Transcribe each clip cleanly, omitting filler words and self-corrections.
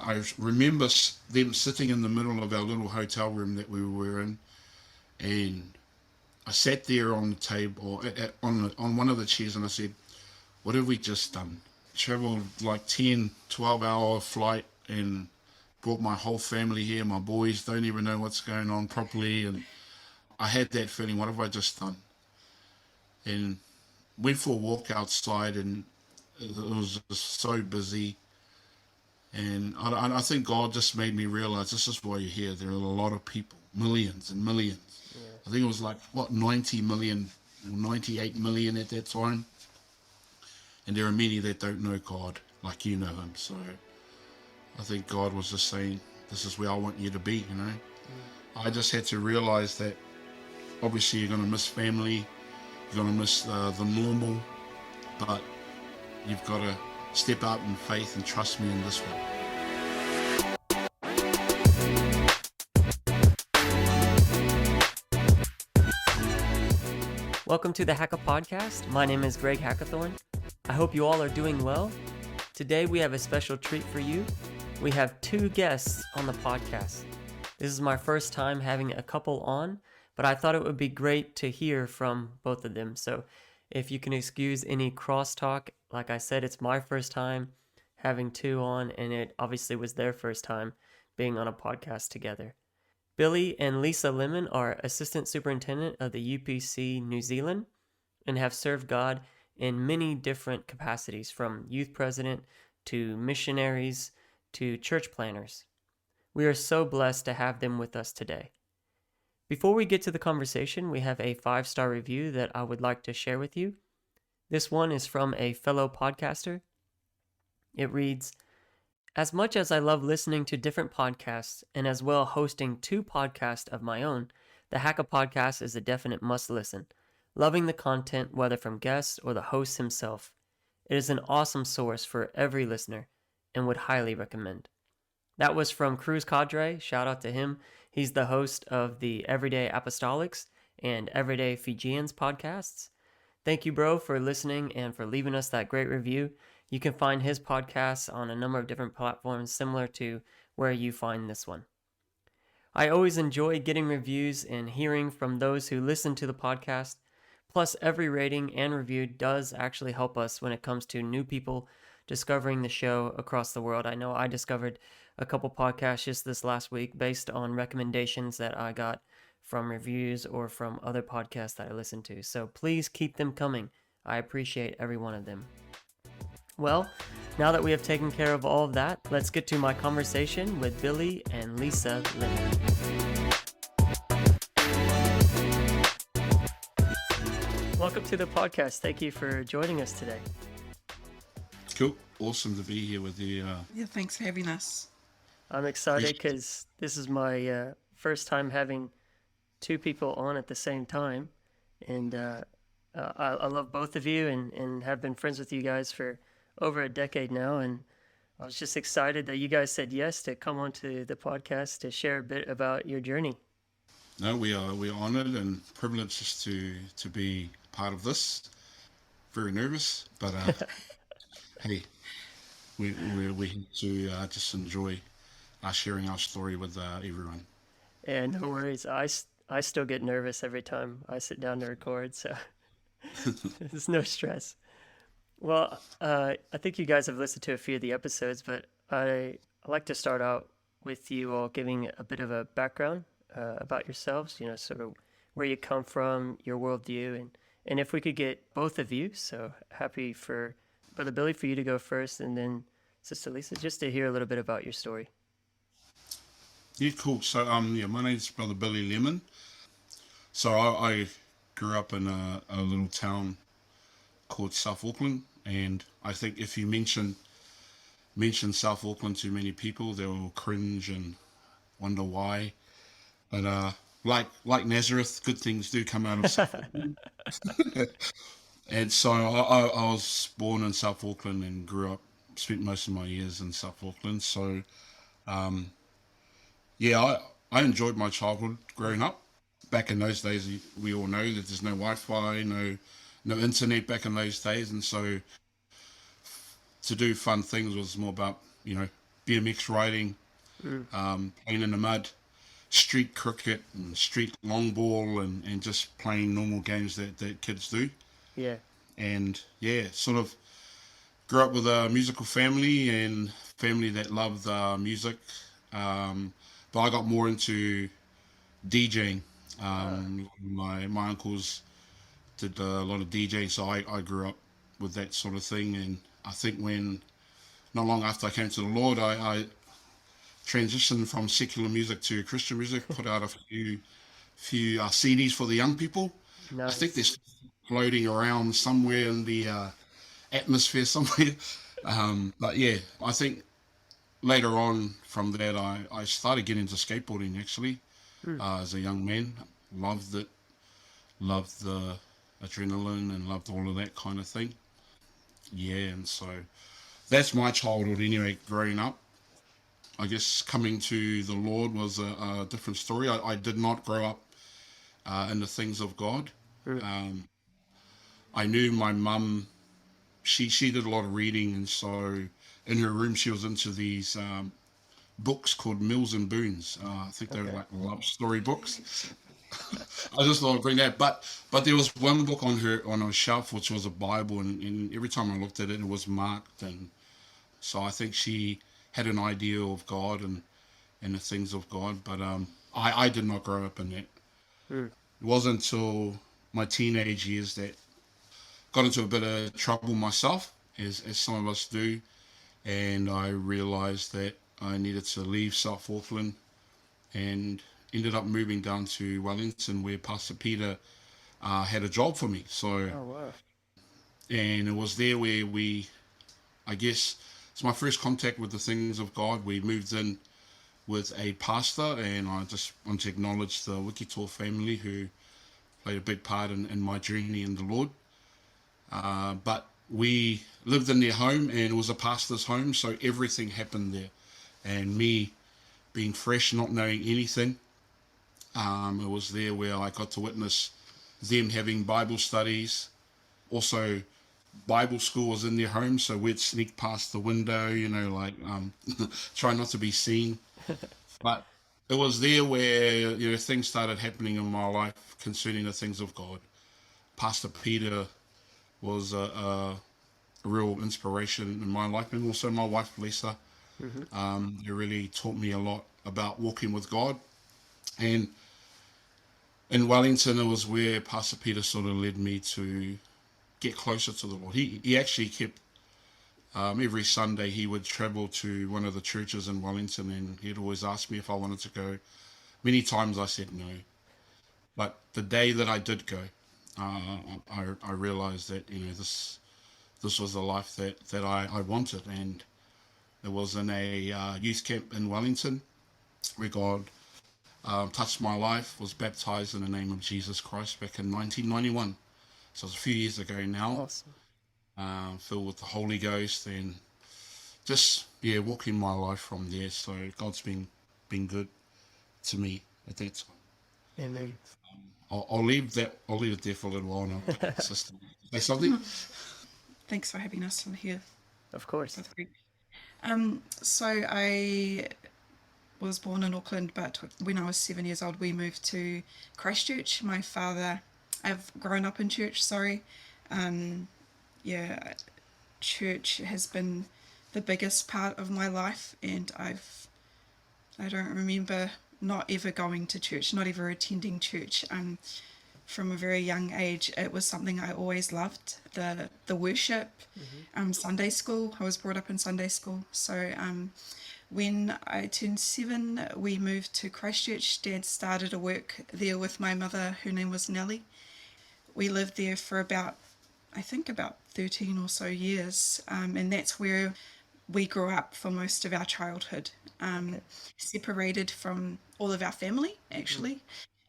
I remember them sitting in the middle of our little hotel room that we were in, and I sat there on the table, on one of the chairs, and I said, what have we just done? Traveled like 10, 12-hour flight and brought my whole family here. My boys don't even know what's going on properly. And I had that feeling, what have I just done? And went for a walk outside, and it was just so busy. And I think God just made me realize this is why you're here. There are a lot of people, millions and millions. Yeah. I think it was like, what, 90 million, 98 million at that time. And there are many that don't know God like you know him. So I think God was just saying, this is where I want you to be, you know. I just had to realize that obviously you're going to miss family, you're going to miss the normal, but you've got to step out in faith and trust me in this one. Welcome to the Hacka Podcast. My name is Greg Hackathorn. I hope you all are doing well. Today we have a special treat for you. We have two guests on the podcast. This is my first time having a couple on, but I thought it would be great to hear from both of them. So if you can excuse any crosstalk, like I said, it's my first time having two on, and it obviously was their first time being on a podcast together. Billy and Lisa Lemon are Assistant Superintendent of the UPC New Zealand and have served God in many different capacities, from youth president to missionaries to church planners. We are so blessed to have them with us today. Before we get to the conversation, we have a 5-star review that I would like to share with you. This one is from a fellow podcaster. It reads, as much as I love listening to different podcasts and as well hosting 2 podcasts of my own, the Hacka Podcast is a definite must listen. Loving the content, whether from guests or the host himself. It is an awesome source for every listener and would highly recommend. That was from Cruz Cadre. Shout out to him. He's the host of the Everyday Apostolics and Everyday Fijians podcasts. Thank you, bro, for listening and for leaving us that great review. You can find his podcasts on a number of different platforms similar to where you find this one. I always enjoy getting reviews and hearing from those who listen to the podcast. Plus, every rating and review does actually help us when it comes to new people discovering the show across the world. I know I discovered a couple podcasts just this last week based on recommendations that I got from reviews or from other podcasts that I listen to. So please keep them coming. I appreciate every one of them. Well, now that we have taken care of all of that, let's get to my conversation with Billy and Lisa Lemon. Welcome to the podcast. Thank you for joining us today. Cool. Awesome to be here with you. Yeah, thanks for having us. I'm excited because this is my first time having 2 people on at the same time. And I love both of you and have been friends with you guys for over a decade now. And I was just excited that you guys said yes to come onto the podcast to share a bit about your journey. No, we're honoured and privileged just to be part of this. Very nervous, but hey, we're here to just enjoy sharing our story with everyone. And no worries, I still get nervous every time I sit down to record, so there's no stress. Well, I think you guys have listened to a few of the episodes, but I like to start out with you all giving a bit of a background about yourselves, sort of where you come from, your worldview, and if we could get both of you, so happy for Brother Billy for you to go first, and then Sister Lisa, just to hear a little bit about your story. Yeah, cool. So, my name's Brother Billy Lemon. So I grew up in a little town called South Auckland, and I think if you mention South Auckland to many people, they will cringe and wonder why. But like Nazareth, good things do come out of South Auckland. And so I was born in South Auckland and grew up, spent most of my years in South Auckland. So, I enjoyed my childhood growing up. Back in those days, we all know that there's no Wi-Fi, no internet back in those days. And so to do fun things was more about, BMX riding, playing in the mud, street cricket and street long ball, and just playing normal games that kids do. Yeah. And yeah, sort of grew up with a musical family and family that loved music. But I got more into DJing. My uncles did a lot of DJing, so I grew up with that sort of thing. And I think when not long after I came to the Lord, I transitioned from secular music to Christian music. Put out a few CDs for the young people. I think they're Nice. floating around somewhere in the atmosphere somewhere. But yeah, I think later on from that, I started getting into skateboarding actually as a young man. Loved it, loved the adrenaline, and loved all of that kind of thing. Yeah, and so that's my childhood anyway, growing up. I guess coming to the Lord was a different story. I did not grow up in the things of God. Mm. I knew my mum, she did a lot of reading, and so in her room she was into these books called Mills and Boons. I think they were Okay. like love story books. I just thought I'd bring that. But there was one book on her shelf which was a Bible, and every time I looked at it, it was marked, and so I think she had an idea of God and the things of God. But I did not grow up in that. Mm. It wasn't until my teenage years that got into a bit of trouble myself, as some of us do, and I realised that I needed to leave South Auckland and ended up moving down to Wellington, where Pastor Peter had a job for me. So, Oh wow. and it was there where I guess, it's my first contact with the things of God. We moved in with a pastor, and I just want to acknowledge the Wikitoa family who played a big part in my journey in the Lord. But we lived in their home, and it was a pastor's home, so everything happened there. And me being fresh, not knowing anything, it was there where I got to witness them having Bible studies. Also, Bible school was in their home, so we'd sneak past the window, like try not to be seen. But it was there where things started happening in my life concerning the things of God. Pastor Peter was a real inspiration in my life, and also my wife Lisa. They really taught me a lot about walking with God. And in Wellington, it was where Pastor Peter sort of led me to get closer to the Lord. He actually kept every Sunday he would travel to one of the churches in Wellington, and he'd always ask me if I wanted to go. Many times I said no, but the day that I did go, I realized that this was the life that I wanted, and it was in a youth camp in Wellington where God touched my life, was baptized in the name of Jesus Christ back in 1991. So it's a few years ago now, Awesome. filled with the Holy Ghost, and just walking my life from there. So God's been good to me at that time. Amen. I'll leave that. I'll leave it there for a little while now. Sister, say something. Thanks for having us on here. Of course. That's great. So I was born in Auckland, but when I was 7 years old, we moved to Christchurch. I've grown up in church, sorry. Yeah, church has been the biggest part of my life, and I don't remember not ever going to church, not ever attending church. From a very young age, it was something I always loved. The worship, Sunday school. I was brought up in Sunday school, so when I turned 7, we moved to Christchurch. Dad started to work there with my mother. Her name was Nellie. We lived there for about 13 or so years, and that's where we grew up for most of our childhood, separated from all of our family, actually,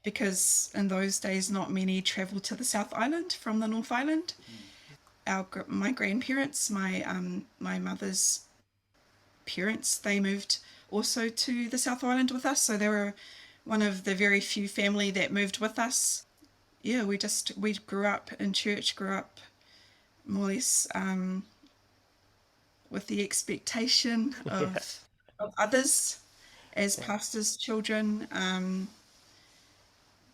because in those days not many travelled to the South Island from the North Island. My grandparents, my mother's parents, they moved also to the South Island with us, so they were one of the very few family that moved with us. Yeah, we grew up in church, grew up more or less with the expectation Yeah. of of others as pastors' children.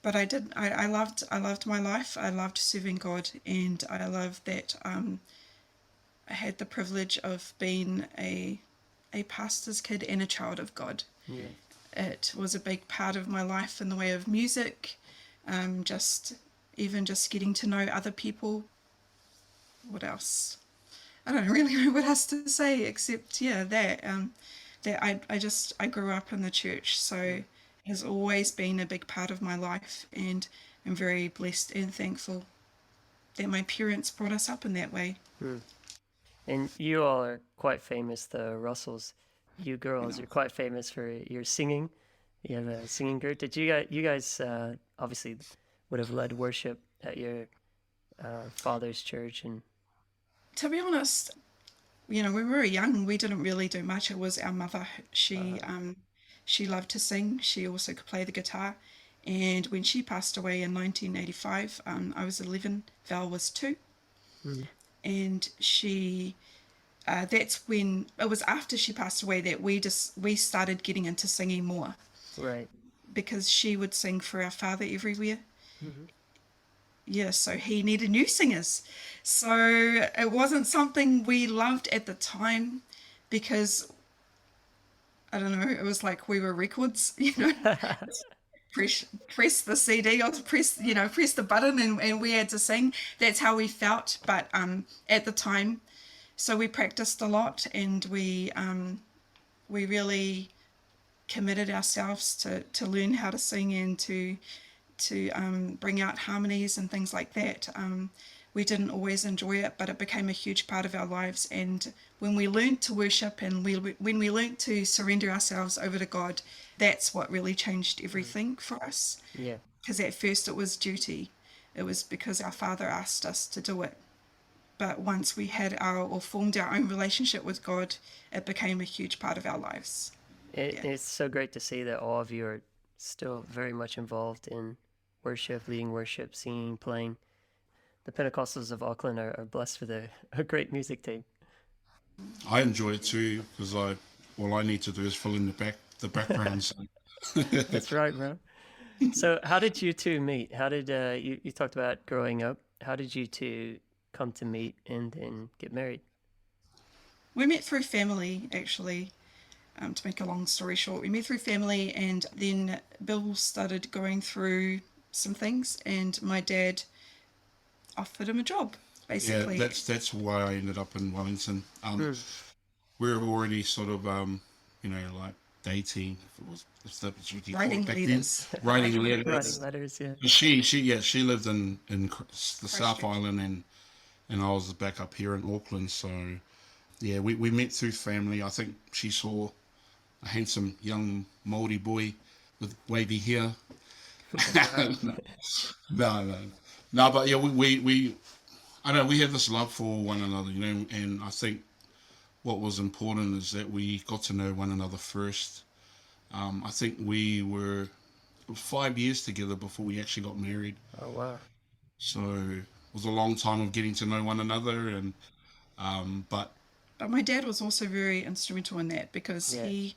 But I loved my life. I loved serving God, and I love that I had the privilege of being a pastor's kid and a child of God. Yeah. It was a big part of my life in the way of music, just even just getting to know other people. What else? I don't really know what else to say except that I grew up in the church, so it has always been a big part of my life, and I'm very blessed and thankful that my parents brought us up in that way. And you all are quite famous, the Russells. You girls are quite famous for your singing. You have a singing group. Did you guys obviously would have led worship at your father's church and To be honest, when we were young, we didn't really do much. It was our mother. She loved to sing. She also could play the guitar. And when she passed away in 1985, I was 11, Val was 2. And that's when, it was after she passed away that we started getting into singing more, right? because she would sing for our father everywhere. Yeah, so he needed new singers. So it wasn't something we loved at the time, because I don't know, it was like we were records, press the CD or press the button, and we had to sing. That's how we felt. But at the time, so we practiced a lot, and we really committed ourselves to learn how to sing and to bring out harmonies and things like that. We didn't always enjoy it, but it became a huge part of our lives. And when we learned to worship, and when we learned to surrender ourselves over to God, that's what really changed everything for us. Yeah. Because at first it was duty. It was because our Father asked us to do it. But once we formed our own relationship with God, it became a huge part of our lives. It's so great to see that all of you are still very much involved in worship, leading worship, singing, playing. The Pentecostals of Auckland are blessed with a great music team. I enjoy it too, because all I need to do is fill in the background. So. That's right, bro. So how did you two meet? How did you talked about growing up? How did you two come to meet and then get married? We met through family, actually. To make a long story short, we met through family, and then Bill started going through some things, and my dad offered him a job, basically. Yeah, that's why I ended up in Wellington. We were already sort of like dating. If that was what you Writing call it back letters. then. Writing letters. Writing letters, yeah. She lived in the South Island, and I was back up here in Auckland. So yeah, we met through family. I think she saw a handsome young Māori boy with wavy hair. No, but yeah, we I don't know, we had this love for one another, and I think what was important is that we got to know one another first. I think we were 5 years together before we actually got married. Oh, wow. So it was a long time of getting to know one another, and but But my dad was also very instrumental in that, because he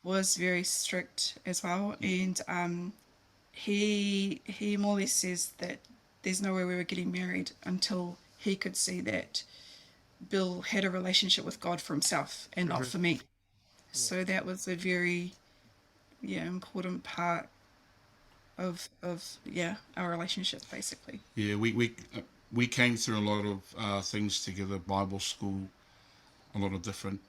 was very strict as well, and he more or less says that there's no way we were getting married until he could see that Bill had a relationship with God for himself and not for me. So that was a very important part of our relationship, basically. yeah, we came through a lot of things together: Bible school, a lot of different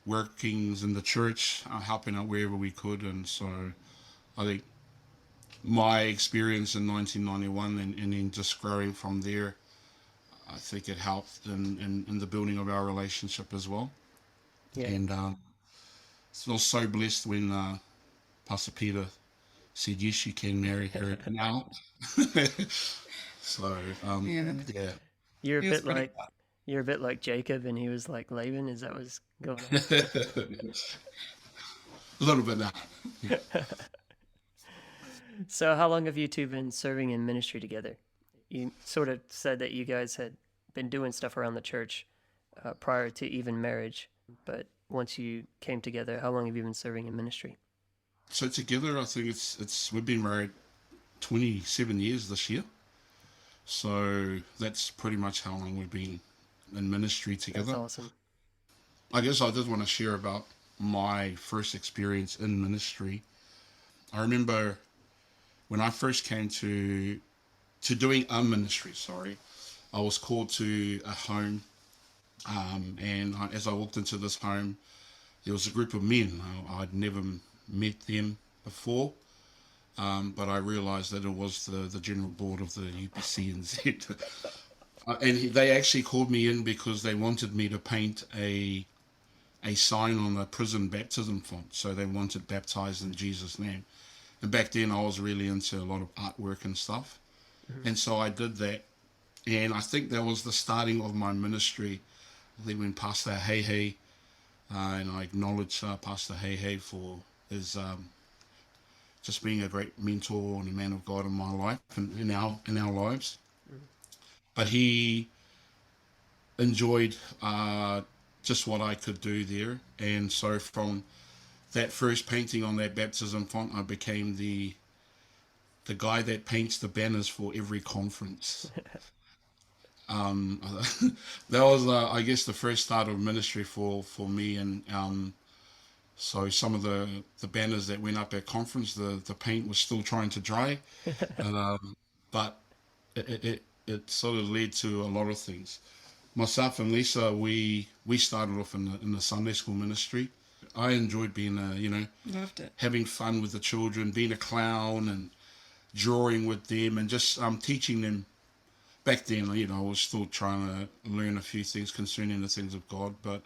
workings in the church, helping out wherever we could, and so I think my experience in 1991 and then just growing from there, I think it helped in the building of our relationship as well. Yeah. And I was so blessed when Pastor Peter said, yes, you can marry her now. So, yeah. You're a He was bit pretty like you're a bit like Jacob, and he was like Laban. Is that what's going on? A little bit now. So, how long have you two been serving in ministry together? You sort of said that you guys had been doing stuff around the church prior to even marriage, but once you came together? How long have you been serving in ministry? So together, I think it's we've been married 27 years this year. So that's pretty much how long we've been in ministry That's together. awesome. I guess I did want to share about my first experience in ministry. I remember when I first came to doing a ministry. Sorry, I was called to a home, and as I walked into this home, there was a group of men. I'd never met them before, but I realised that it was the general board of the UPC in Z. And they actually called me in because they wanted me to paint a sign on a prison baptism font. So they wanted baptized in Jesus' name. And back then I was really into a lot of artwork and stuff. Mm-hmm. And so I did that. And I think that was the starting of my ministry. I think when Pastor Hey, and I acknowledge Pastor Hey for his just being a great mentor and a man of God in my life and in our lives. Mm-hmm. But he enjoyed just what I could do there, and so from that first painting on that baptism font, I became the guy that paints the banners for every conference. Um, that was, I guess, the first start of ministry for me, and so some of the banners that went up at conference, the paint was still trying to dry, and, but it sort of led to a lot of things. Myself and Lisa, we started off in the Sunday school ministry. I enjoyed being Loved it. having fun with the children, being a clown and drawing with them, and just teaching them. Back then, I was still trying to learn a few things concerning the things of God, but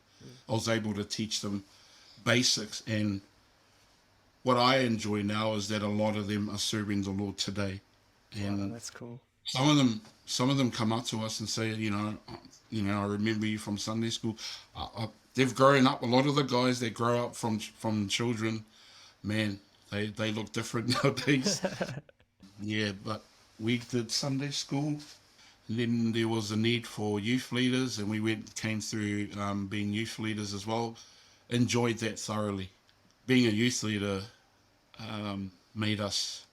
I was able to teach them basics. And what I enjoy now is that a lot of them are serving the Lord today, Wow, and that's cool. some of them come up to us and say, I remember you from Sunday school. They've grown up. A lot of the guys that grow up from children, man, they look different nowadays. Yeah, but we did Sunday school. And then there was a need for youth leaders, and we came through being youth leaders as well. Enjoyed that thoroughly. Being a youth leader made us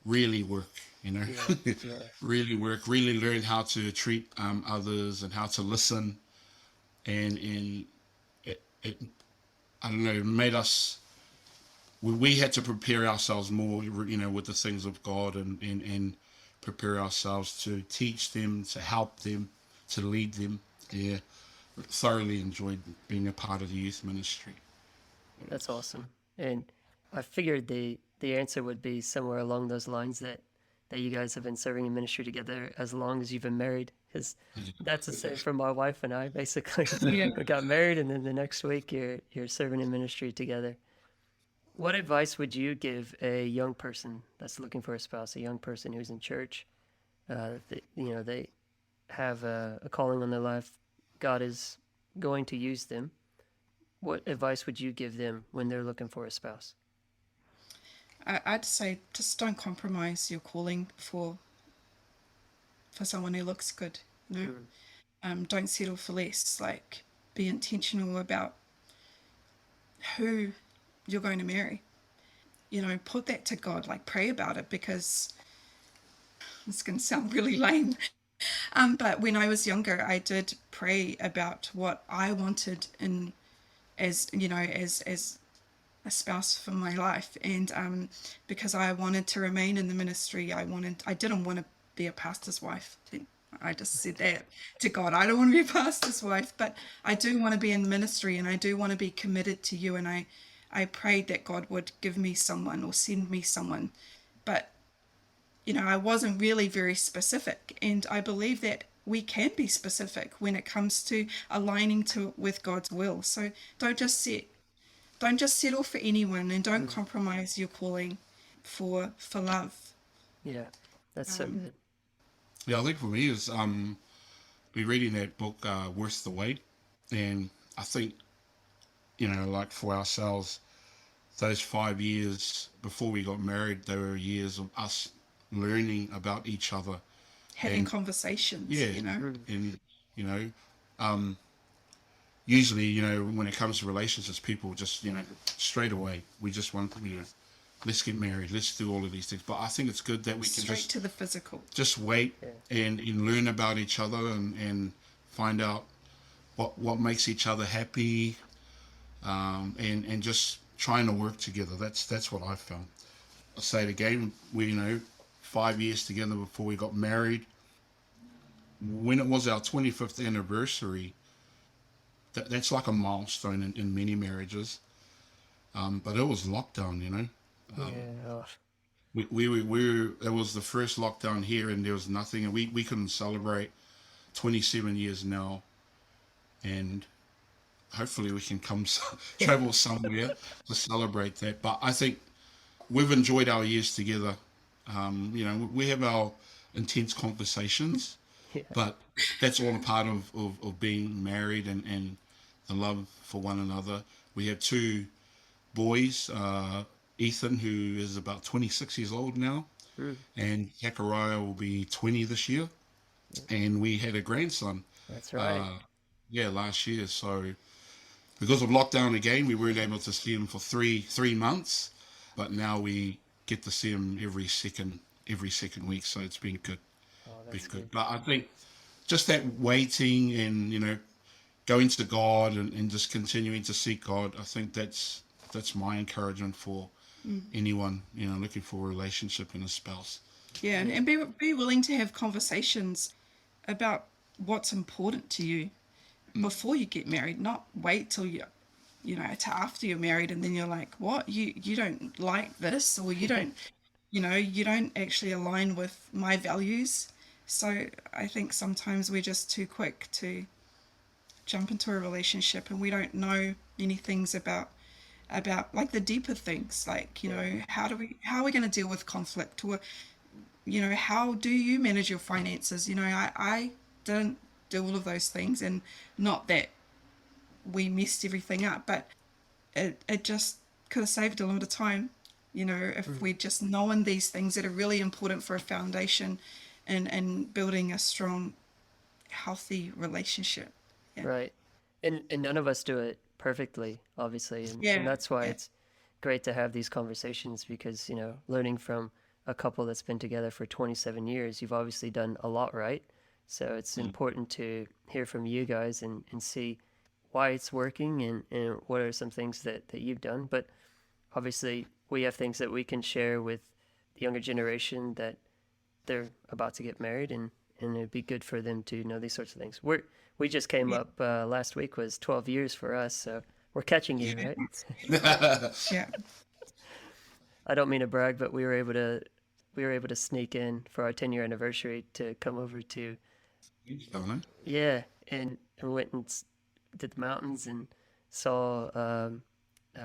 really work, Yeah, yeah. really work, really learn how to treat others and how to listen, and it I don't know, it made us. We had to prepare ourselves more, with the things of God, and prepare ourselves to teach them, to help them, to lead them. Yeah, thoroughly enjoyed being a part of the youth ministry. That's awesome. And I figured the answer would be somewhere along those lines, that you guys have been serving in ministry together as long as you've been married, because that's the same for my wife and I. Basically, Yeah. we got married, and then the next week you're serving in ministry together. What advice would you give a young person that's looking for a spouse, a young person who's in church? They have a calling on their life. God is going to use them. What advice would you give them when they're looking for a spouse? I'd say just don't compromise your calling for someone who looks good. Mm. Don't settle for less. Like, be intentional about who you're going to marry. Put that to God. Like, pray about it, because it's going to sound really lame. But when I was younger, I did pray about what I wanted as a spouse for my life, and because I wanted to remain in the ministry, I didn't want to be a pastor's wife. I just said that to God. I don't want to be a pastor's wife, but I do want to be in the ministry, and I do want to be committed to you. And I prayed that God would give me someone or send me someone, but I wasn't really very specific. And I believe that we can be specific when it comes to aligning with God's will. So don't just settle for anyone, and don't Mm. compromise your calling for love. Yeah, that's so good. Yeah, I think for me is be reading that book Worth the Wait, and I think like for ourselves, those 5 years before we got married, they were years of us learning about each other, Having and conversations, yeah, Mm. and you know usually, when it comes to relationships, people just, straight away, we just want, let's get married, let's do all of these things. But I think it's good that we can Straight just to the physical. wait and learn about each other and find out what makes each other happy, and just trying to work together. That's what I found. I'll say it again. We 5 years together before we got married. When it was our 25th anniversary, that's like a milestone in many marriages. But it was lockdown. Yeah. It was the first lockdown here, and there was nothing, and we couldn't celebrate 27 years now, and hopefully we can travel somewhere to celebrate that. But I think we've enjoyed our years together. We have our intense conversations, but that's all a part of being married and the love for one another. We have two boys, Ethan, who is about 26 years old now, and Zachariah will be 20 this year. And we had a grandson. That's right. Last year. So because of lockdown again, we weren't able to see him for three months, but now we get to see him every second week. So it's been good. Oh, that's good. But I think just that waiting and going to God and just continuing to seek God, I think that's my encouragement for anyone looking for a relationship and a spouse. Yeah, and be willing to have conversations about what's important to you before you get married. Not wait till to after you're married and then you're like, what, you don't like this, or you don't you don't actually align with my values. So I think sometimes we're just too quick to jump into a relationship and we don't know many things about like the deeper things, like how are we going to deal with conflict, or how do you manage your finances. I didn't do all of those things, and not that we messed everything up, but it just could have saved a lot of time, if we'd just known these things that are really important for a foundation and building a strong, healthy relationship. Yeah. Right. And none of us do it perfectly, obviously. And Yeah. that's why Yeah. it's great to have these conversations because, learning from a couple that's been together for 27 years, you've obviously done a lot right. So it's important to hear from you guys and see why it's working and what are some things that you've done. But obviously, we have things that we can share with the younger generation that they're about to get married, and it'd be good for them to know these sorts of things. We just came up last week was 12 years for us, so we're catching you, right? Yeah. I don't mean to brag, but we were able to sneak in for our 10-year anniversary to come over to and went and did the mountains and saw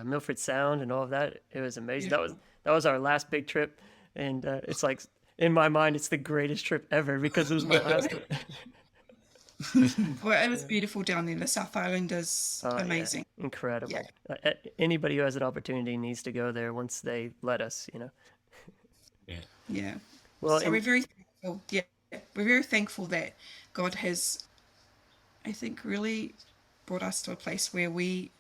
Milford Sound and all of that. It was amazing. Yeah. That was our last big trip, and it's like in my mind it's the greatest trip ever because it was my last one. Well, it was beautiful down there. The South Island is Oh, yeah. amazing. Incredible. Yeah. Anybody who has an opportunity needs to go there once they let us. Yeah. Well, So we're very thankful. Yeah. We're very thankful that God has, I think, really brought us to a place where we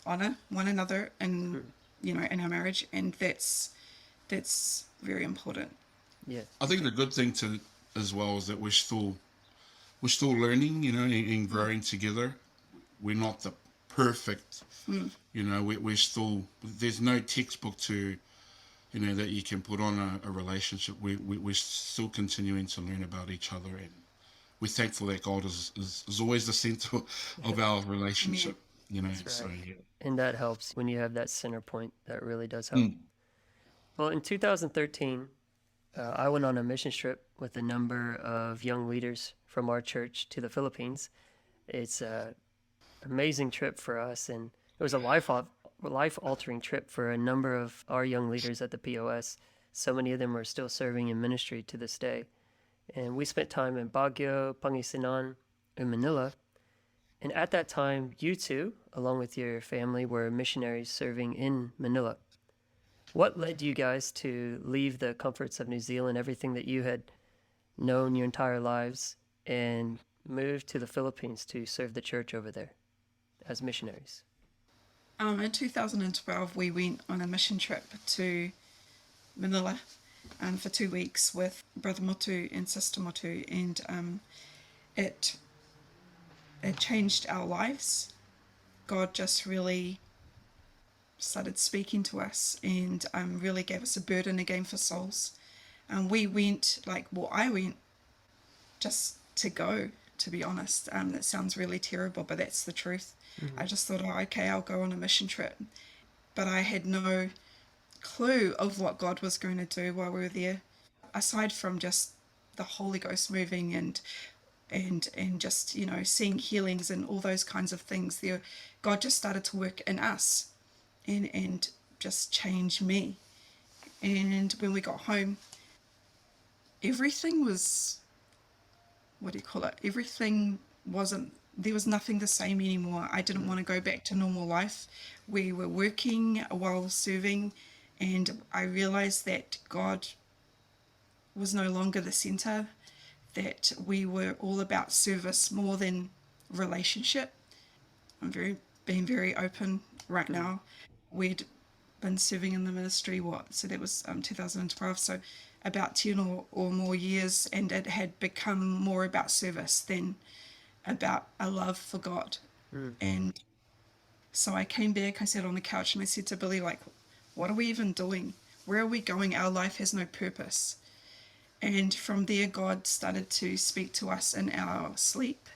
honor one another and in our marriage, and that's very important. yeah, I think the good thing as well is that we're still learning, and growing together. We're not the perfect, we're still, there's no textbook to, that you can put on a relationship. We're still continuing to learn about each other, and we're thankful that God is always the center of our relationship, That's so right. yeah. And that helps when you have that center point. That really does help. Well, in 2013, I went on a mission trip with a number of young leaders from our church to the Philippines. It's a amazing trip for us, and it was a life-altering trip for a number of our young leaders at the POS. So many of them are still serving in ministry to this day. And we spent time in Baguio, Pangasinan, and Manila. And at that time, you two, along with your family, were missionaries serving in Manila. What led you guys to leave the comforts of New Zealand, everything that you had known your entire lives, and move to the Philippines to serve the church over there? as missionaries? In 2012, we went on a mission trip to Manila for 2 weeks with Brother Motu and Sister Motu, and it changed our lives. God just really started speaking to us and really gave us a burden again for souls. And we went, I went just to go, to be honest. That sounds really terrible, but that's the truth. I just thought, oh, okay, I'll go on a mission trip. But I had no clue of what God was going to do while we were there, aside from just the Holy Ghost moving and just, seeing healings and all those kinds of things there. God just started to work in us and just change me. And when we got home, everything was, everything wasn't, there was nothing the same anymore. I didn't want to go back to normal life. We were working while serving, and I realized that God was no longer the center, that we were all about service more than relationship. I'm being very open right now. We'd been serving in the ministry, so that was 2012, so about 10 or more years, and it had become more about service than about a love for God. And so I came back, I sat on the couch, and I said to Billy, what are we even doing? Where are we going? Our life has no purpose. And from there, God started to speak to us in our sleep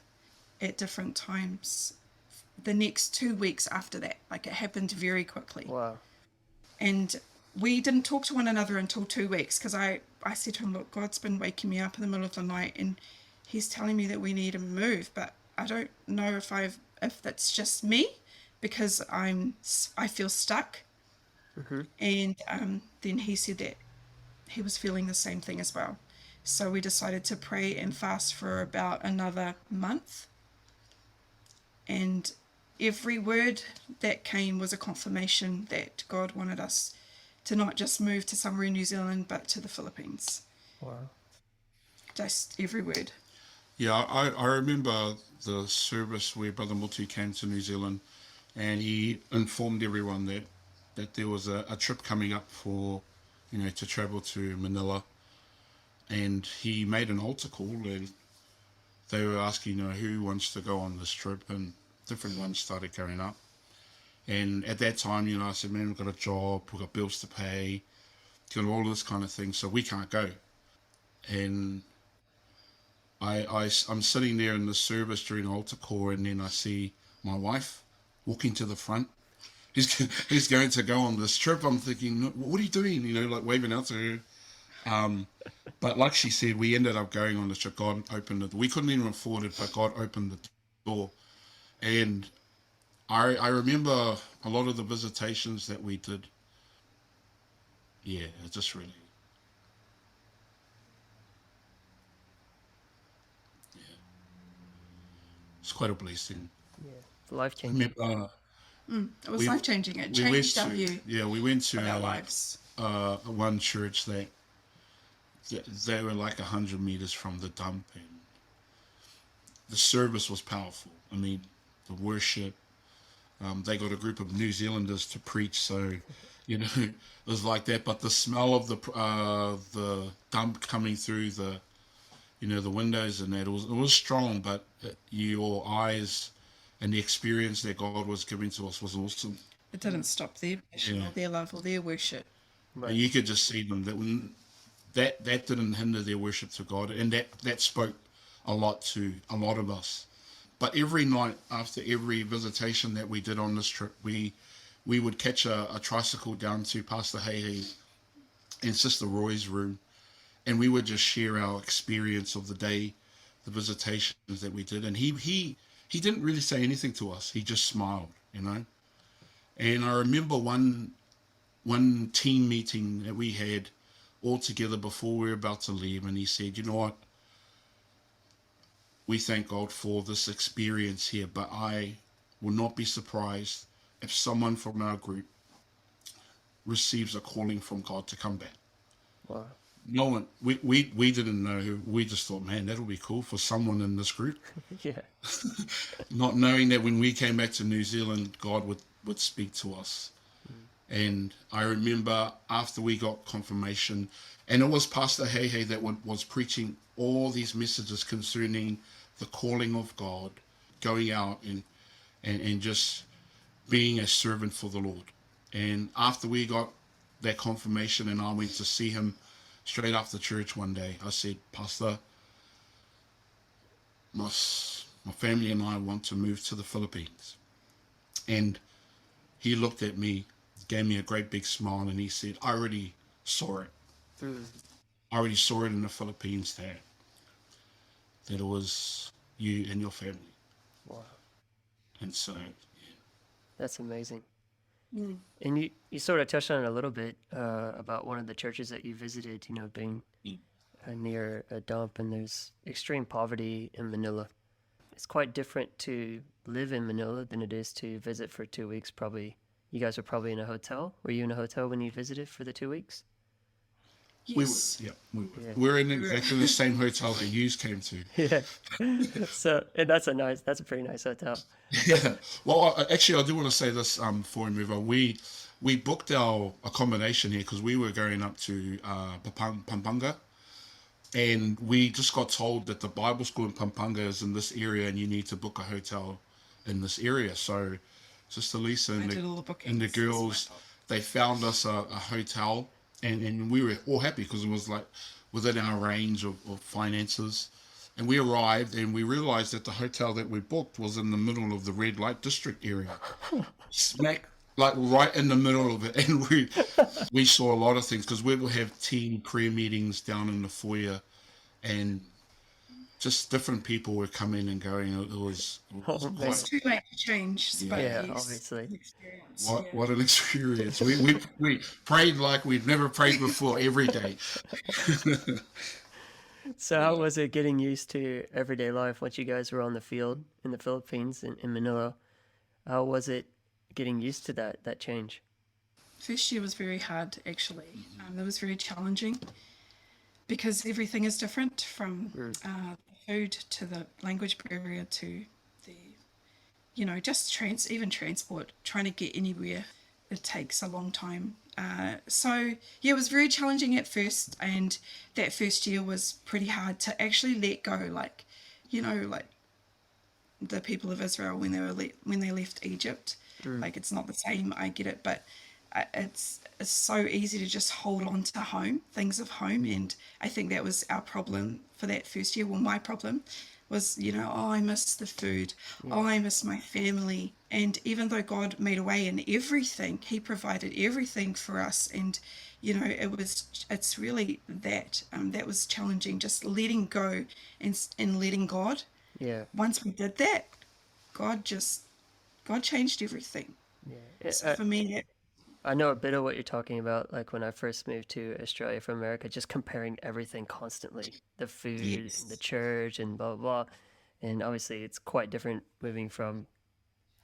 at different times. The next 2 weeks after that, it happened very quickly. Wow. And we didn't talk to one another until 2 weeks, because I said to him, look, God's been waking me up in the middle of the night and he's telling me that we need to move, but I don't know if that's just me, because I feel stuck. And then he said that he was feeling the same thing as well. So we decided to pray and fast for about another month. And every word that came was a confirmation that God wanted us to not just move to somewhere in New Zealand, but to the Philippines. Wow. Just every word. Yeah, I remember the service where Brother Motu came to New Zealand, and he informed everyone that there was a trip coming up for, to travel to Manila. And he made an altar call, and they were asking, who wants to go on this trip, and different ones started going up. And at that time, I said, man, we've got a job, we've got bills to pay, got all this kind of thing, so we can't go. And I'm sitting there in the service during altar call, and then I see my wife walking to the front. He's going to go on this trip. I'm thinking, what are you doing? Waving out to her. But like she said, we ended up going on this trip. God opened it. We couldn't even afford it, but God opened the door. And I remember a lot of the visitations that we did. Yeah, it just really. Yeah. It's quite a blessing. Yeah. It's life-changing. It was life-changing. It we went changed our to, view yeah, we went to of our lives. one church that they were like 100 meters from the dump, and the service was powerful. I mean, the worship. They got a group of New Zealanders to preach, so it was like that. But the smell of the dump coming through the the windows and that, it was strong. But your eyes and the experience that God was giving to us was awesome. It didn't stop their passion or their love or their worship. Right. And you could just see them that didn't hinder their worship to God, and that spoke a lot to a lot of us. But every night after every visitation that we did on this trip, we would catch a tricycle down to Pastor Hey and Sister Roy's room, and we would just share our experience of the day, the visitations that we did. And he didn't really say anything to us. He just smiled, And I remember one team meeting that we had all together before we were about to leave, and he said, you know what? We thank God for this experience here, but I will not be surprised if someone from our group receives a calling from God to come back. Wow. no one, we didn't know who. We just thought, man, that'll be cool for someone in this group. Yeah. Not knowing that when we came back to New Zealand, God would speak to us. Mm. And I remember after we got confirmation, and it was Pastor Hey that was preaching all these messages concerning the calling of God, going out and just being a servant for the Lord. And after we got that confirmation and I went to see him straight after church one day, I said, Pastor, my family and I want to move to the Philippines. And he looked at me, gave me a great big smile, and he said, I already saw it. Mm. I already saw it in the Philippines that it was you and your family. Wow. And so, That's amazing. Mm. And you sort of touched on it a little bit about one of the churches that you visited, being near a dump, and there's extreme poverty in Manila. It's quite different to live in Manila than it is to visit for 2 weeks. Probably, you guys were probably in a hotel. Were you in a hotel when you visited for the 2 weeks? we were, Yes. yeah, we were. Yeah. We're in exactly the same hotel that you came to. Yeah. So, and that's a pretty nice hotel. Yeah. Well, actually, I do want to say this before we move on. We booked our accommodation here because we were going up to Pampanga, and we just got told that the Bible school in Pampanga is in this area, and you need to book a hotel in this area. So, Sister Lisa I and did all the the bookings. girls, they found us a hotel, and we were all happy because it was like within our range of finances. And we arrived and we realized that the hotel that we booked was in the middle of the red light district area. Smack, like right in the middle of it. And we saw a lot of things because we would have team prayer meetings down in the foyer, and just different people were coming and going. It was Oh, man. It's too late to change, but Yeah, yes, obviously. an experience. what an experience. We prayed like we've never prayed before every day. So how was it getting used to everyday life once you guys were on the field in the Philippines in Manila? How was it getting used to that change? First year was very hard, actually. It was very challenging because everything is different from the food to the language barrier to the, just even transport, trying to get anywhere. It takes a long time. So, yeah, it was very challenging at first, and that first year was pretty hard to actually let go, like the people of Israel when they left Egypt. Like, it's not the same, I get it, but it's so easy to just hold on to things of home, and I think that was our problem for that first year. Well, my problem was, oh, I miss the food, oh, I miss my family. And even though God made a way in everything, he provided everything for us, and it's really that was challenging, just letting go and letting God. Yeah. Once we did that, God changed everything. Yeah. So for me, I know a bit of what you're talking about, like when I first moved to Australia from America, just comparing everything constantly, the food, and the Yes. church, and blah, blah, blah. And obviously, it's quite different moving from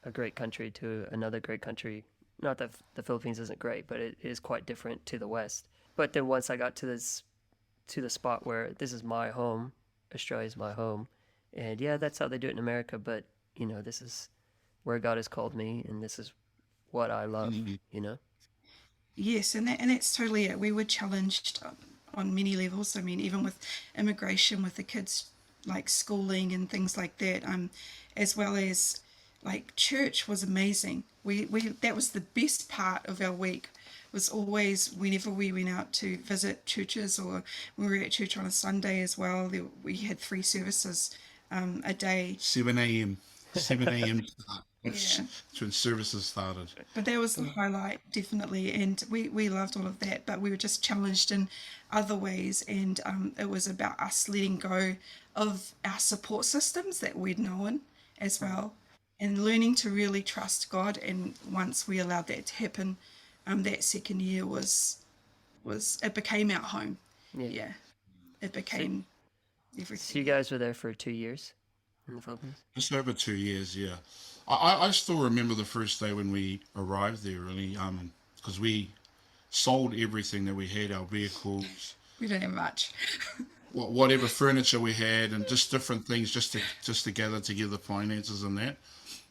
a great country to another great country. Not that the Philippines isn't great, but it is quite different to the West. But then once I got to the spot where this is my home, Australia's my home, and yeah, that's how they do it in America, but this is where God has called me, and this is what I love, Mhm. yes, and that's totally it. We were challenged on many levels. I mean, even with immigration, with the kids, like schooling and things like that, as well as like church was amazing. We that was the best part of our week. Was always whenever we went out to visit churches, or we were at church on a Sunday as well. We had 3 services a day. 7 a.m. 7 a.m. Yeah. when services started. But that was the highlight, definitely, and we loved all of that. But we were just challenged in other ways, and it was about us letting go of our support systems that we'd known as well, and learning to really trust God. And once we allowed that to happen, that second year was it became our home. Yeah. Yeah, it So, became so you everything. guys were there for 2 years in the Philippines? Just over 2 years, yeah. I still remember the first day when we arrived there, really, because we sold everything that we had, our vehicles, We don't have much. whatever furniture we had, and just different things just to gather together finances and that.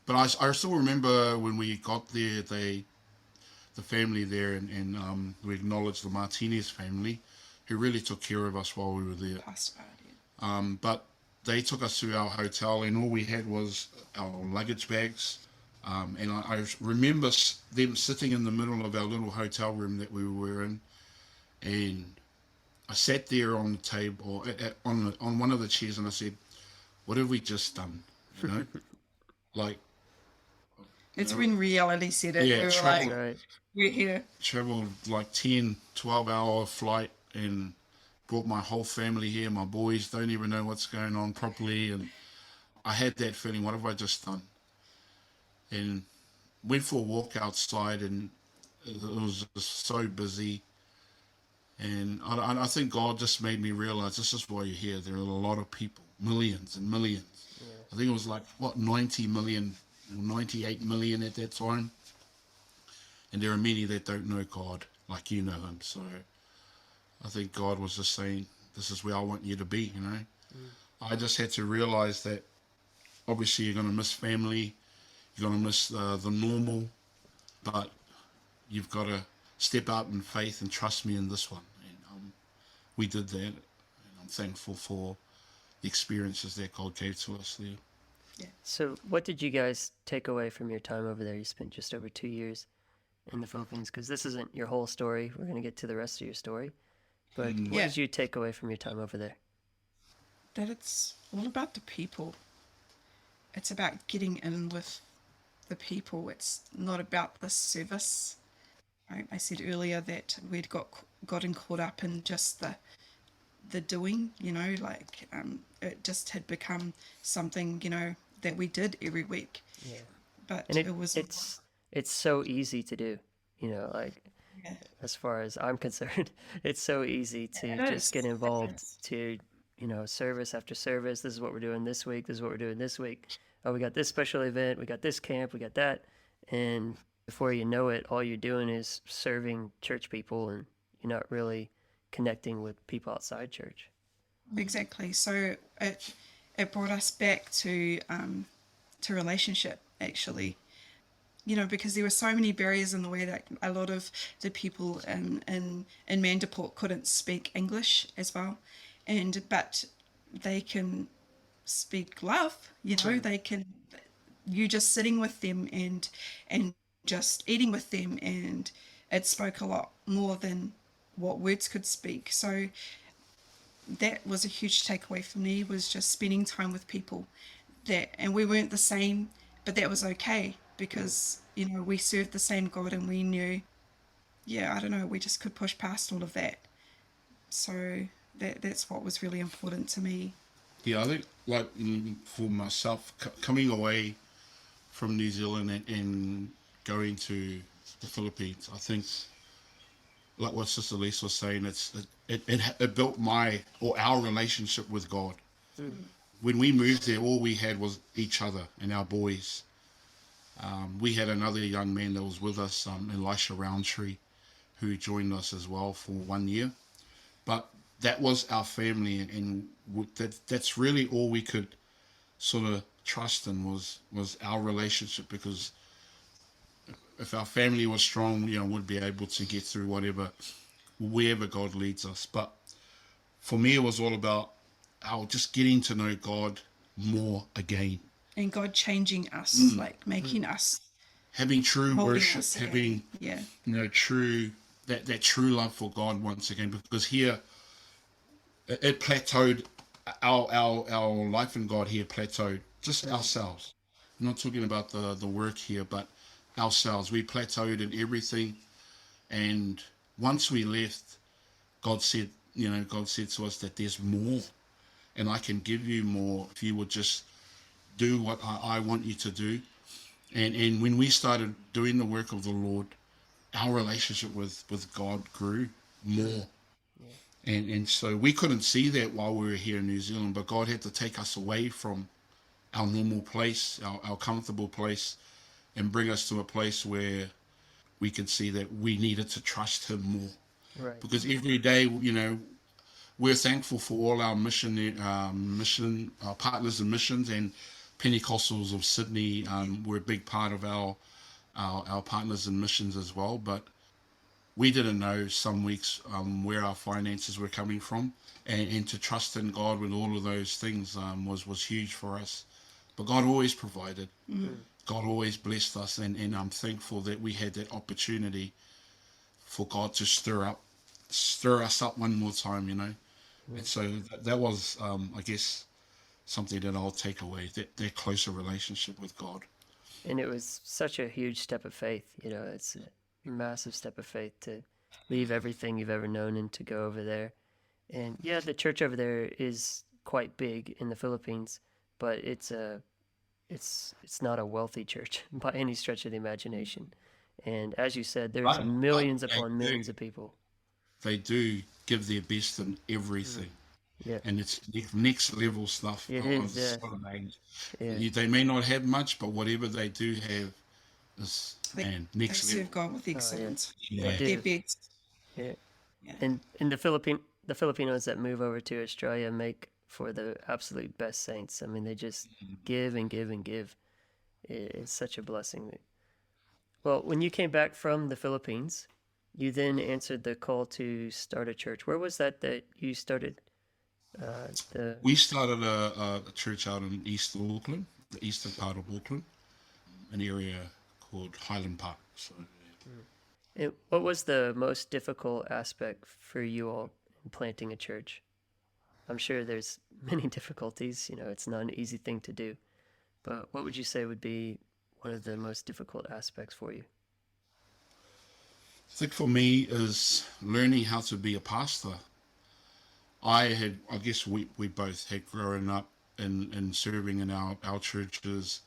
But I still remember when we got there, the family there, and we acknowledged the Martinez family, who really took care of us while we were there. Past about it. But they took us to our hotel, and all we had was our luggage bags. And I remember them sitting in the middle of our little hotel room that we were in, and I sat there on the table, on one of the chairs, and I said, "What have we just done?" You know, like, It's when reality said it. yeah, We were travel, like, Right. we're here. traveled like 10, 12 hour flight, and brought my whole family here. My boys don't even know what's going on properly, and I had that feeling, what have I just done? And went for a walk outside, and it was just so busy. And I think God just made me realize this is why you're here. There are a lot of people, millions and millions. I think it was like, what, 90 million, or 98 million at that time. And there are many that don't know God like you know Him. So I think God was just saying, this is where I want you to be, you know. I just had to realize that obviously you're going to miss family, you're going to miss the normal, but you've got to step out in faith and trust me in this one. And we did that, and I'm thankful for the experiences that God gave to us there. So, what did you guys take away from your time over there? You spent just over 2 years in the Philippines, because this isn't your whole story. We're going to get to the rest of your story. But what Yeah. did you take away from your time over there? That it's all about the people. It's about getting in with the people. It's not about the service. I said earlier that we'd gotten caught up in just the doing, like it just had become something, that we did every week. Yeah. But And it was it's so easy to do, like, yeah, as far as I'm concerned, it's so easy to it just is. get It involved is. to, service after service. This is what we're doing this week. This is what we're doing this week. Oh, we got this special event. We got this camp. We got that. And before you know it, all you're doing is serving church people, and you're not really connecting with people outside church. Exactly. So it brought us back to relationship, actually. Because there were so many barriers in the way that a lot of the people in Mandaport couldn't speak English as well, but they can speak love. They can. You just sitting with them and just eating with them, and it spoke a lot more than what words could speak. So that was a huge takeaway for me, was just spending time with people and we weren't the same, but that was okay, because we served the same God, and we knew, I don't know, we just could push past all of that. So that's what was really important to me. Yeah, I think, like, for myself, coming away from New Zealand and going to the Philippines, I think, like what Sister Lisa was saying, it built our relationship with God. When we moved there, all we had was each other and our boys. We had another young man that was with us, Elisha Roundtree, who joined us as well for 1 year. But that was our family, and that's really all we could sort of trust in was our relationship, because if our family was strong, we'd be able to get through wherever God leads us. But for me, it was all about just getting to know God more again. And God changing us, like making us, Having true molding worship, us again. having Yeah. true that true love for God once again. Because here it plateaued. Our life in God here plateaued. Just ourselves. I'm not talking about the work here, but ourselves. We plateaued in everything. And once we left, God said to us that there's more, and I can give you more if you would just do what I want you to do. And when we started doing the work of the Lord, our relationship with God grew more. And so we couldn't see that while we were here in New Zealand, but God had to take us away from our normal place, our comfortable place, and bring us to a place where we could see that we needed to trust Him more. Right. Because every day, we're thankful for all our mission partners in missions and Pentecostals of Sydney. We're a big part of our partners in missions as well. But we didn't know some weeks where our finances were coming from, and to trust in God with all of those things was huge for us. But God always provided. God always blessed us, and I'm thankful that we had that opportunity for God to stir us up one more time, And so that was, I guess, something that I'll take away, that closer relationship with God. And it was such a huge step of faith. It's a massive step of faith to leave everything you've ever known and to go over there. And yeah, the church over there is quite big in the Philippines, but it's not a wealthy church by any stretch of the imagination. And as you said, there's But millions upon millions of people. they do give their best in everything. Yeah, And it's next level stuff. it I was is. Yeah, so amazed. yeah, They may not have much, but whatever they do have is They next level. serve God with excellence. Yeah. they Their do. best. Yeah, Yeah. and in the Filipinos that move over to Australia make for the absolute best saints. I mean, they just give and give and give. It's such a blessing. Well, when you came back from the Philippines, you then answered the call to start a church. Where was that you started? We started a church out in East Auckland, the eastern part of Auckland, an area called Highland Park. So What was the most difficult aspect for you all in planting a church? I'm sure there's many difficulties. It's not an easy thing to do. But what would you say would be one of the most difficult aspects for you? I think for me is learning how to be a pastor. I guess we both had grown up in serving in our churches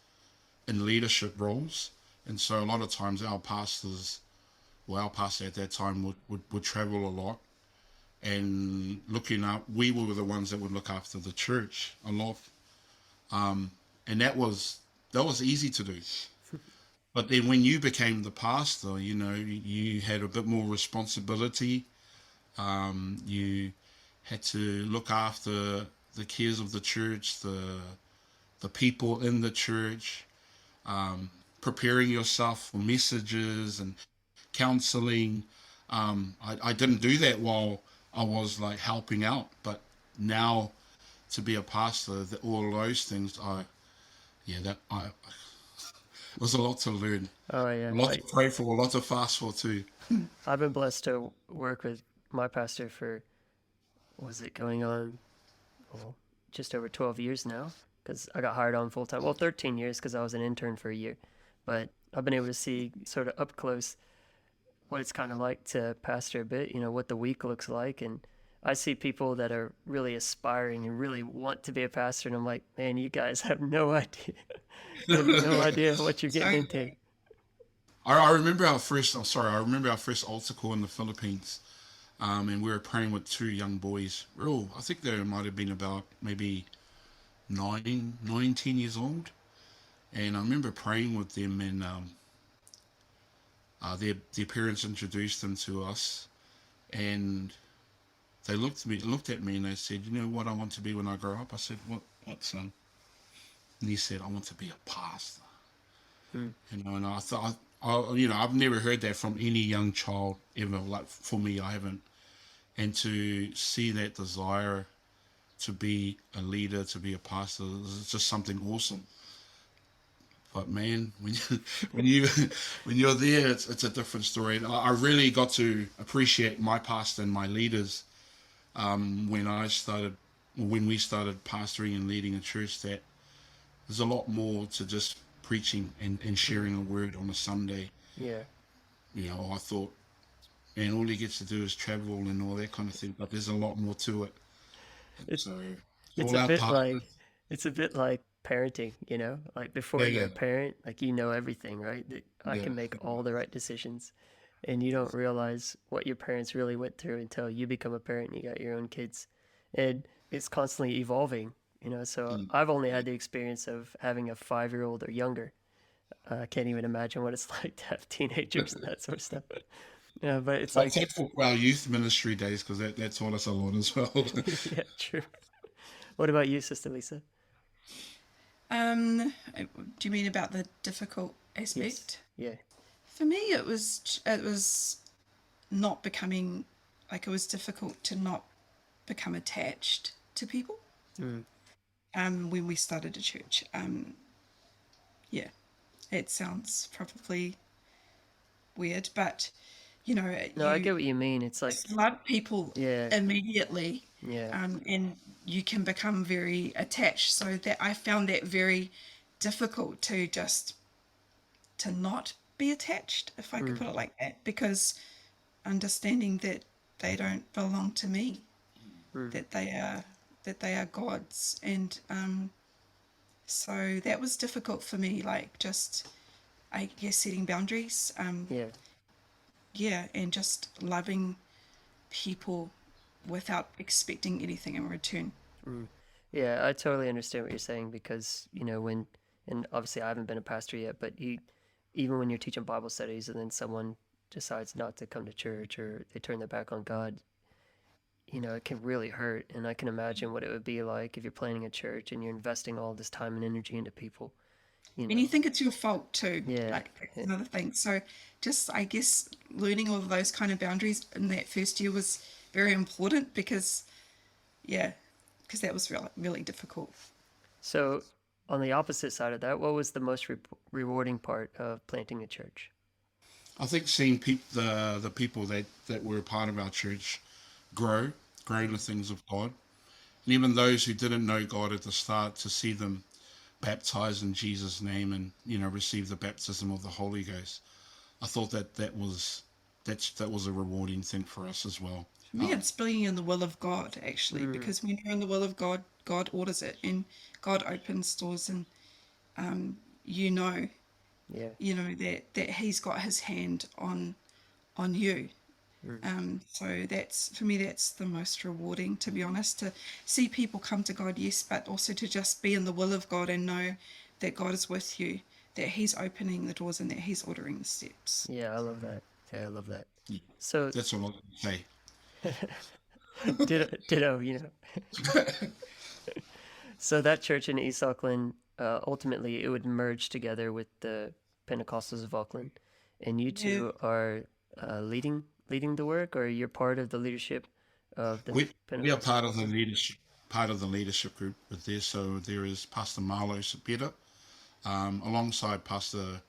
in leadership roles. And so a lot of times our pastor at that time would travel a lot, and we were the ones that would look after the church a lot. And that was easy to do. But then when you became the pastor, you had a bit more responsibility. You had to look after the cares of the church, the people in the church, preparing yourself for messages and counseling. I didn't do that while I was like helping out, but now to be a pastor, all those things, it was a lot to learn, Oh yeah, a lot to pray for, a lot to fast for too. I've been blessed to work with my pastor for, was it going on, well, just over 12 years now, because I got hired on full time. Well, 13 years because I was an intern for a year. But I've been able to see sort of up close what it's kind of like to pastor a bit, what the week looks like. And I see people that are really aspiring and really want to be a pastor. And I'm like, man, you guys have no idea. You have no idea what you're getting into. I remember our first altar call in the Philippines, and we were praying with two young boys. I think they might have been about maybe 19 years old. And I remember praying with them, and their parents introduced them to us, and they looked at me, and they said, "You know what I want to be when I grow up?" I said, "What, son?" And he said, "I want to be a pastor." And I thought, I've never heard that from any young child ever. Like for me, I haven't. And to see that desire to be a leader, to be a pastor, is just something awesome. But man, when you're there, it's a different story. And I really got to appreciate my pastor and my leaders when we started pastoring and leading a church. That there's a lot more to just preaching and sharing a word on a Sunday. Yeah. I thought, and all he gets to do is travel and all that kind of thing. But there's a lot more to it. It's So it's all a our bit part. like it's a bit like parenting, like before Yeah, you're yeah, a parent, like everything, right? That I yeah. can make all the right decisions, and you don't realize what your parents really went through until you become a parent and you got your own kids, and it's constantly evolving, So I've only had the experience of having a 5-year-old or younger. I can't even imagine what it's like to have teenagers and that sort of stuff. Yeah, but it's But like, thankful for our youth ministry days because that taught us a lot as well. yeah, true. What about you, Sister Lisa? Do you mean about the difficult Yes. aspect? Yeah. For me, it was not becoming like it was difficult to not become attached to people. Mm. When we started a church, yeah, it sounds probably weird, but No, I you get what you mean. It's like, just love people yeah, immediately, yeah. and you can become very attached. So that I found that very difficult to not be attached, if I could Mm. put it like that, because understanding that they don't belong to me, Mm. that they are God's, and so that was difficult for me. Like just I guess setting boundaries, Yeah. yeah, and just loving people without expecting anything in return. Mm. Yeah, I totally understand what you're saying because, when, and obviously I haven't been a pastor yet, but even when you're teaching Bible studies and then someone decides not to come to church or they turn their back on God, it can really hurt. And I can imagine what it would be like if you're planning a church and you're investing all this time and energy into people, you And you know. think it's your fault too. Yeah. Like that's another thing. So just I guess learning all of those kind of boundaries in that first year was very important because yeah, because that was really really difficult. So, on the opposite side of that, what was the most rewarding part of planting a church? I think seeing the people that were a part of our church grow in the things of God, and even those who didn't know God at the start, to see them baptized in Jesus' name and receive the baptism of the Holy Ghost. I thought that was a rewarding thing for us as well. For me, it's being in the will of God actually, Mm, because when you're in the will of God, God orders it and God opens doors, and you know, yeah. that He's got His hand on you. Mm, So that's for me, that's the most rewarding, to be honest, to see people come to God, yes, but also to just be in the will of God and know that God is with you, that He's opening the doors and that He's ordering the steps. yeah, I love that. Yeah, I love that. So, That's all I can say. ditto. So that church in East Auckland, ultimately, it would merge together with the Pentecostals of Auckland, and you Yeah, two are leading the work, or you're part of the leadership of the We are Pentecostal part of of the Auckland. leadership group with this. So there is Pastor Marlo Sapeta, alongside Pastor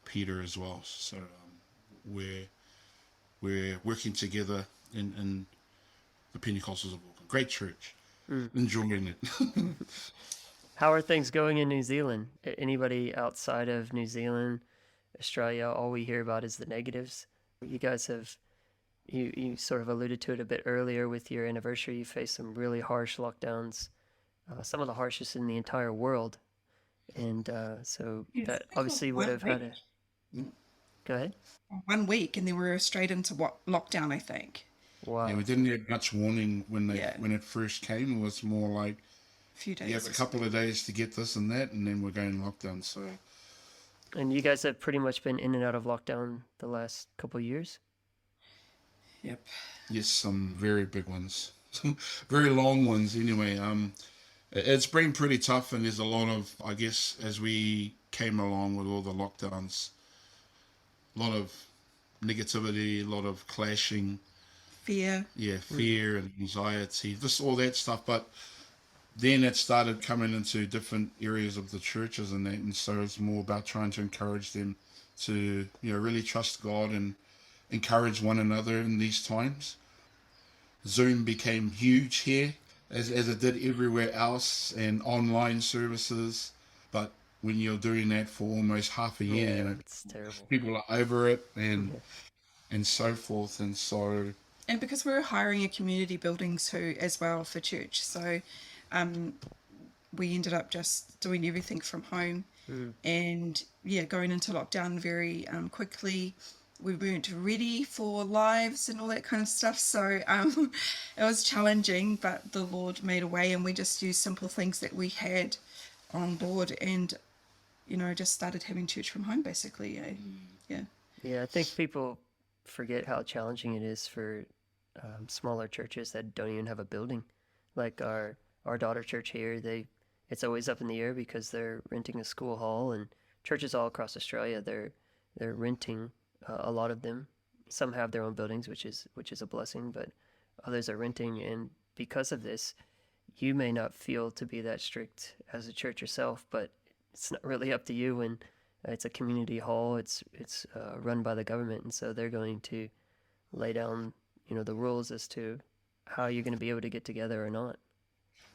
Peter as well. So we're working together in the Pentecostals of Auckland. Great church. Mm. Enjoying it. How are things going in New Zealand? Anybody outside of New Zealand, Australia, all we hear about is the negatives. You guys have you sort of alluded to it a bit earlier with your anniversary. You faced some really harsh lockdowns, some of the harshest in the entire world, and so yes, that I think it was obviously would have had a. Go ahead. 1 week, and then we were straight into what lockdown, I think. Yeah, we Wow. didn't get much warning Yeah, when it first came. It was more like a few you have days a or so. couple of days to get this and that, and then we're going lockdown. So And you guys have pretty much been in and out of lockdown the last couple of years. Yep. yes, some very big ones, some very long ones. Anyway, it's been pretty tough, and there's a lot of, I guess, as we came along with all the lockdowns, a lot of negativity, a lot of clashing, Fear. yeah, Mm, fear and anxiety, just all that stuff. But then it started coming into different areas of the churches and that, and so it's more about trying to encourage them to really trust God and encourage one another in these times. Zoom became huge here, as it did everywhere else, and online services. But when you're doing that for almost half a year, yeah, it's terrible. people are over it and Yeah. so forth. And so, And because we were hiring a community building too as well for church, so we ended up just doing everything from home, Mm, and yeah, going into lockdown very quickly. We weren't ready for lives and all that kind of stuff, so it was challenging, but the Lord made a way, and we just used simple things that we had on board, and just started having church from home basically. Yeah. yeah, I think people forget how challenging it is for smaller churches that don't even have a building. Like our daughter church here, it's always up in the air because they're renting a school hall, and churches all across Australia they're renting a lot of them. Some have their own buildings, which is a blessing, but others are renting, and because of this, you may not feel to be that strict as a church yourself, but it's not really up to you when it's a community hall. It's run by the government, and so they're going to lay down, the rules as to how you're going to be able to get together or not.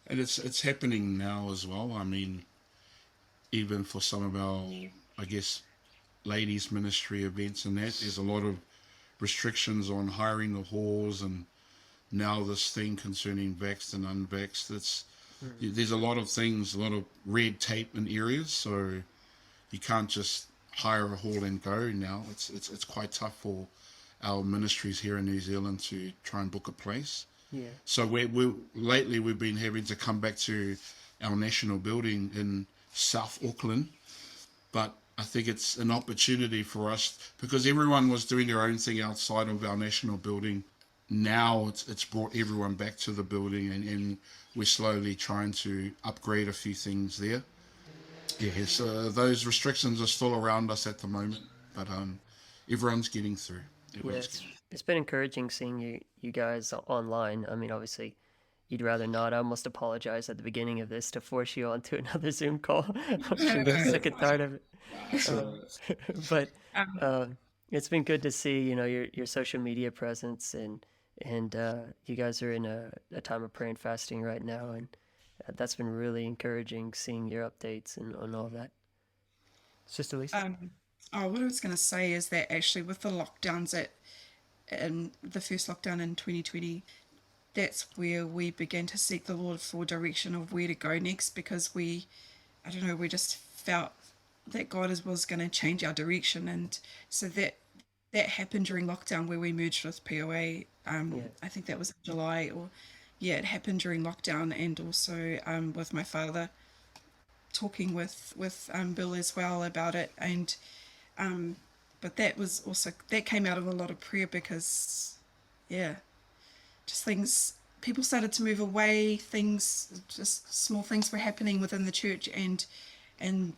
And it's happening now as well. I mean, even for some of our, I guess, ladies ministry events and that, there's a lot of restrictions on hiring the halls, and now this thing concerning vaxxed and unvaxxed. There's a lot of things, a lot of red tape in areas, so you can't just hire a hall and go now. It's quite tough for our ministries here in New Zealand to try and book a place. Yeah. So lately we've been having to come back to our national building in South Auckland, but I think it's an opportunity for us because everyone was doing their own thing outside of our national building. Now it's brought everyone back to the building, and we're slowly trying to upgrade a few things there. Yeah, so those restrictions are still around us at the moment, but everyone's getting through. Yeah, it's been encouraging seeing you guys online. I mean, obviously, you'd rather not. I almost apologized at the beginning of this to force you onto another Zoom call. I'm sure you're sick and tired of it. But it's been good to see, your social media presence, and you guys are in a time of prayer and fasting right now, and that's been really encouraging seeing your updates and all that. Sister Lisa? What I was going to say is that actually with the lockdowns in the first lockdown in 2020, that's where we began to seek the Lord for direction of where to go next, because I don't know, we just felt that God was going to change our direction, and so that happened during lockdown where we merged with POA. I think that was in July, or yeah, it happened during lockdown, and also with my father talking with Bill as well about it, and but that came out of a lot of prayer because yeah, just people started to move away, just small things were happening within the church, and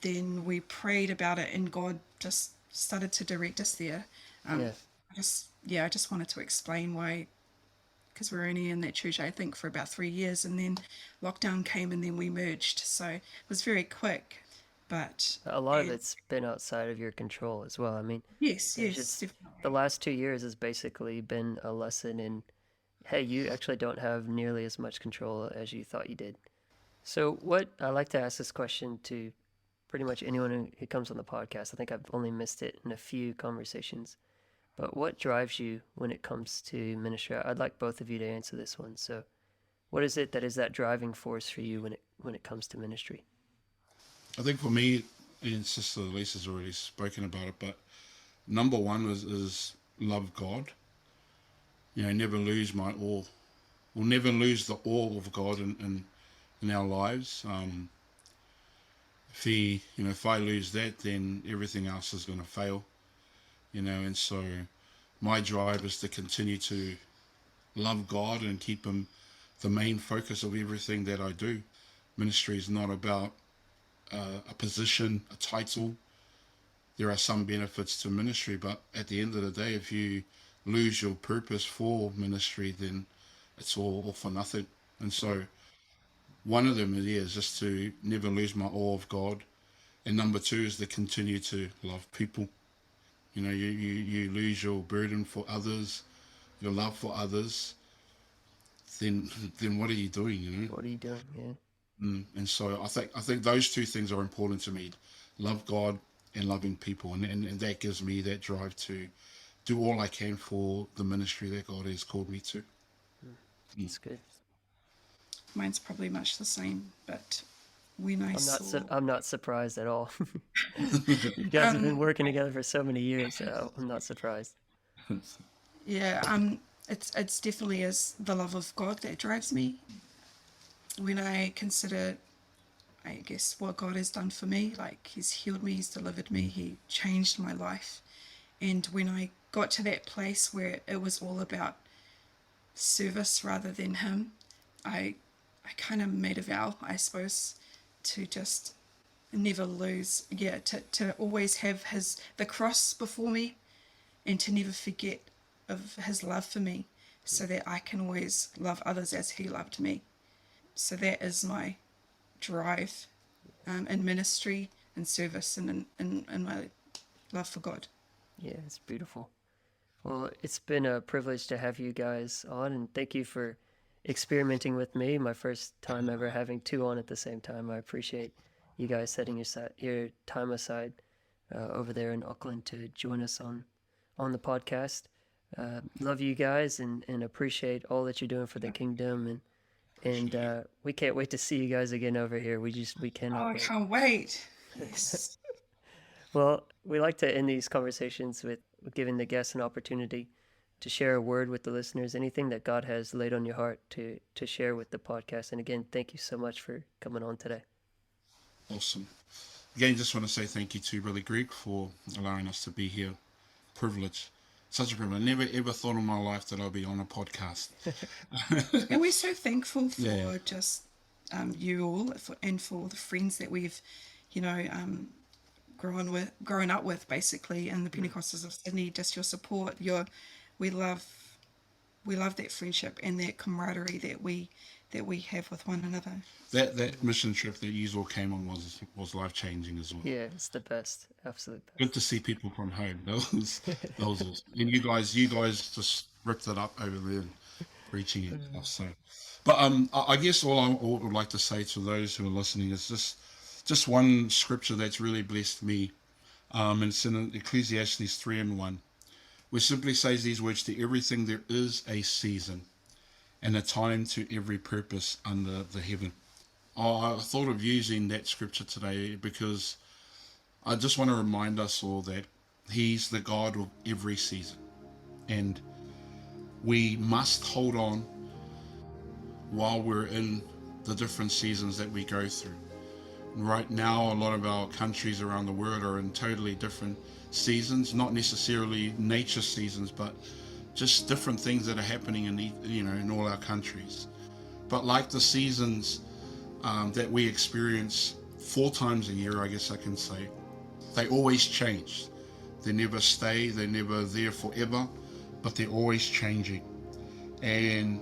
then we prayed about it, and God just started to direct us there. I just wanted to explain why, because we were only in that church I think for about 3 years, and then lockdown came, and then we merged, so it was very quick. But A lot of it's been outside of your control as well. I mean, yes, it's just definitely. the last 2 years has basically been a lesson in, hey, you actually don't have nearly as much control as you thought you did. So, what I like to ask this question to pretty much anyone who comes on the podcast. I think I've only missed it in a few conversations. But what drives you when it comes to ministry? I'd like both of you to answer this one. So, what is it that is that driving force for you when it comes to ministry? I think for me, and Sister Lisa's already spoken about it, but number one is love God. Never lose my awe. We'll never lose the awe of God in our lives. If I lose that, then everything else is going to fail. And so my drive is to continue to love God and keep Him the main focus of everything that I do. Ministry is not about a position, a title. There are some benefits to ministry, but at the end of the day, if you lose your purpose for ministry, then it's all for nothing. And so one of them is just to never lose my awe of God. And number two is to continue to love people. You lose your burden for others, your love for others, then what are you doing? What are you doing? Yeah. And so I think those two things are important to me: love God and loving people, and that gives me that drive to do all I can for the ministry that God has called me to. That's good. Mine's probably much the same, but when I'm not surprised at all. You guys have been working together for so many years, so I'm not surprised. yeah, it's definitely is the love of God that drives me. When I consider, I guess, what God has done for me, like He's healed me, He's delivered me, He changed my life, and when I got to that place where it was all about service rather than him, I kind of made a vow, I suppose, to just never lose, to always have the cross before me, and to never forget of his love for me, so that I can always love others as he loved me. So that is my drive in ministry and service, and in my love for God. Yeah, it's beautiful. Well, it's been a privilege to have you guys on, and thank you for experimenting with me. My first time ever having two on at the same time. I appreciate you guys setting your time aside over there in Auckland to join us on the podcast. Love you guys, and appreciate all that you're doing for the kingdom, and we can't wait to see you guys again over here. We cannot Oh, I wait. can't wait. Yes. Well, we like to end these conversations with giving the guests an opportunity to share a word with the listeners, anything that God has laid on your heart to share with the podcast. And again, thank you so much for coming on today. Awesome. Again, just want to say thank you to Brother Greg for allowing us to be here. Privilege. Such a privilege. I never ever thought in my life that I'd be on a podcast. And we're so thankful for Yeah. just you all, and for the friends that we've, grown up with, basically, in the Pentecostals of Sydney. Just your support, we love that friendship and that camaraderie that we have with one another. That mission trip that you all came on was life-changing as well. Yeah, it's the best. Absolute best. Good to see people from home. That was awesome. And you guys just ripped it up over there and preaching and stuff. So, but I guess all I would like to say to those who are listening is just one scripture that's really blessed me. And it's in Ecclesiastes 3:1, which simply says these words: "To everything there is a season, and a time to every purpose under the heaven." I thought of using that scripture today because I just want to remind us all that He's the God of every season, and we must hold on while we're in the different seasons that we go through. Right now, a lot of our countries around the world are in totally different seasons, not necessarily nature seasons, but just different things that are happening in all our countries. But like the seasons that we experience 4 times a year, I guess I can say, they always change. They never stay, they're never there forever, but they're always changing. And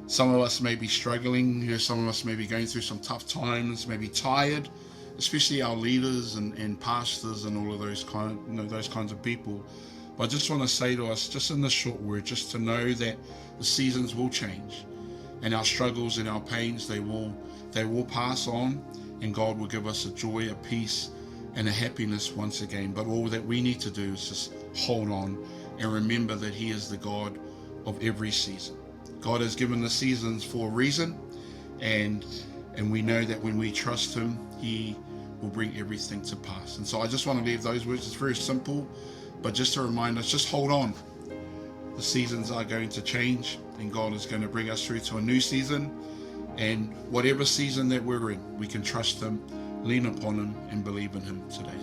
some of us may be struggling, some of us may be going through some tough times, maybe tired, especially our leaders and pastors and all of those kinds of people. But I just want to say to us, just in this short word, just to know that the seasons will change, and our struggles and our pains, they will pass on, and God will give us a joy, a peace, and a happiness once again. But all that we need to do is just hold on and remember that He is the God of every season. God has given the seasons for a reason, and we know that when we trust Him, He will bring everything to pass. And so I just want to leave those words. It's very simple, but just to remind us, just hold on. The seasons are going to change, and God is going to bring us through to a new season. And whatever season that we're in, we can trust Him, lean upon Him, and believe in Him today.